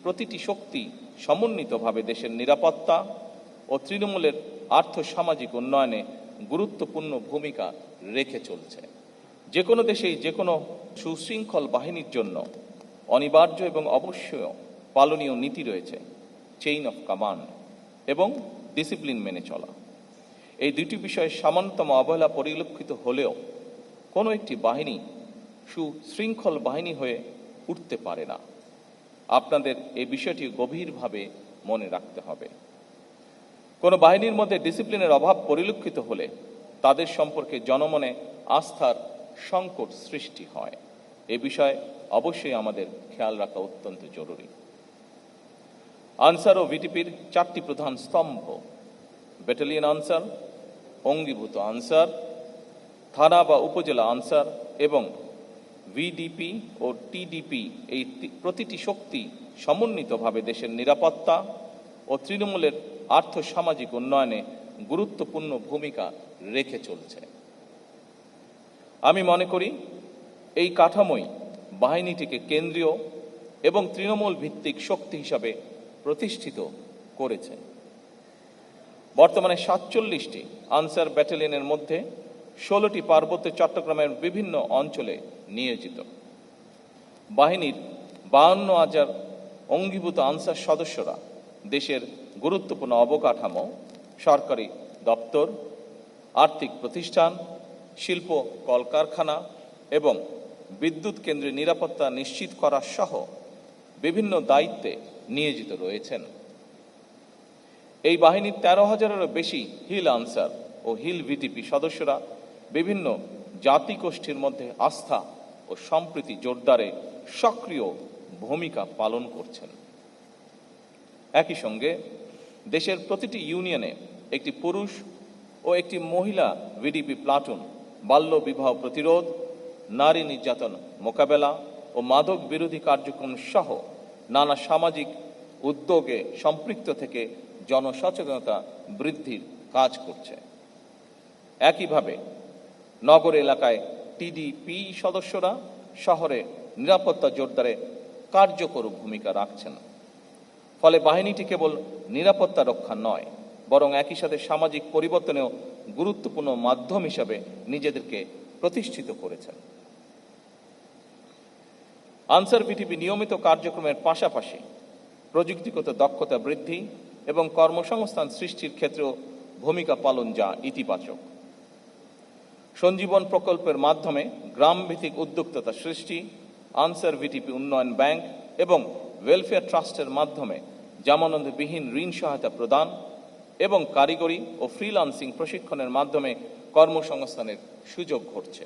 প্রতিটি শক্তি সমন্বিতভাবে দেশের নিরাপত্তা ও তৃণমূলের আর্থসামাজিক উন্নয়নে গুরুত্বপূর্ণ ভূমিকা রেখে চলছে। যে কোনো দেশেই যে কোনো সুশৃঙ্খল বাহিনীর জন্য অনিবার্য এবং অবশ্যই পালনীয় নীতি রয়েছে, চেইন অফ কমান্ড এবং ডিসিপ্লিন মেনে চলা। এই দুটি বিষয়ে সামান্যতম অবহেলা পরিলক্ষিত হলেও কোনো একটি বাহিনী সুশৃঙ্খল বাহিনী হয়ে উঠতে পারে না। আপনাদের এই বিষয়টি গভীরভাবে মনে রাখতে হবে। কোনো বাহিনীর মধ্যে ডিসিপ্লিনের অভাব পরিলক্ষিত হলে তাদের সম্পর্কে জনমনে আস্থার সংকট সৃষ্টি হয়। এ বিষয়ে অবশ্যই আমাদের খেয়াল রাখা অত্যন্ত জরুরি। আনসার ও ভিটিপির 4টি প্রধান স্তম্ভ, ব্যাটালিয়ন আনসার, অঙ্গীভূত আনসার, থানা বা উপজেলা আনসার এবং ভিডিপি ও টিডিপি, এই প্রতিটি শক্তি সমন্বিতভাবে দেশের নিরাপত্তা ও তৃণমূলের আর্থসামাজিক উন্নয়নে গুরুত্বপূর্ণ ভূমিকা রেখে চলছে। আমি মনে করি এই কাঠামোই বাহিনীটিকে কেন্দ্রীয় এবং তৃণমূল ভিত্তিক শক্তি হিসাবে প্রতিষ্ঠিত করেছে। বর্তমানে 47টি আনসার ব্যাটালিয়নের মধ্যে 16টি পার্বত্য চট্টগ্রামের বিভিন্ন অঞ্চলে নিয়োজিত। বাহিনীর 52,000 অঙ্গীভূত আনসার সদস্যরা দেশের গুরুত্বপূর্ণ অবকাঠামো, সরকারি দপ্তর, আর্থিক প্রতিষ্ঠান, শিল্প কলকারখানা এবং বিদ্যুৎ কেন্দ্রের নিরাপত্তা নিশ্চিত করা সহ বিভিন্ন দায়িত্বে নিয়োজিত রয়েছেন। এই বাহিনীর 13,000-এরও বেশি হিল আনসার ও হিল ভিটিপি সদস্যরা বিভিন্ন জাতিগোষ্ঠীর মধ্যে আস্থা ও সম্প্রীতি জোরদারে সক্রিয় ভূমিকা পালন করছেন। একই সঙ্গে দেশের প্রতিটি ইউনিয়নে একটি পুরুষ ও একটি মহিলা ভিডিপি প্লাটুন বাল্য বিবাহ প্রতিরোধ, নারী নির্যাতন মোকাবেলা ও মাদক বিরোধী কার্যক্রম সহ নানা সামাজিক উদ্যোগে সম্পৃক্ত থেকে জনসচেতনতা বৃদ্ধির কাজ করছে। একইভাবে নগর এলাকায় টিডিপি সদস্যরা শহরে নিরাপত্তা জোরদারে কার্যকর ভূমিকা রাখছেন। ফলে বাহিনীটি কেবল নিরাপত্তা রক্ষা নয়, বরং একই সাথে সামাজিক পরিবর্তনেও গুরুত্বপূর্ণ মাধ্যম হিসাবে নিজেদেরকে প্রতিষ্ঠিত করেছেন। আনসার ভিটিপি নিয়মিত কার্যক্রমের পাশাপাশি প্রযুক্তিগত দক্ষতা বৃদ্ধি এবং কর্মসংস্থান সৃষ্টির ক্ষেত্রেও ভূমিকা পালন যা ইতিবাচক। সঞ্জীবন প্রকল্পের মাধ্যমে গ্রামভিত্তিক উদ্যোক্তা সৃষ্টি, আনসার ভিটিপি উন্নয়ন ব্যাংক এবং ওয়েলফেয়ার ট্রাস্টের মাধ্যমে জামানতবিহীন ঋণ সহায়তা প্রদান এবং কারিগরি ও ফ্রিল্যান্সিং প্রশিক্ষণের মাধ্যমে কর্মসংস্থানের সুযোগ ঘটছে।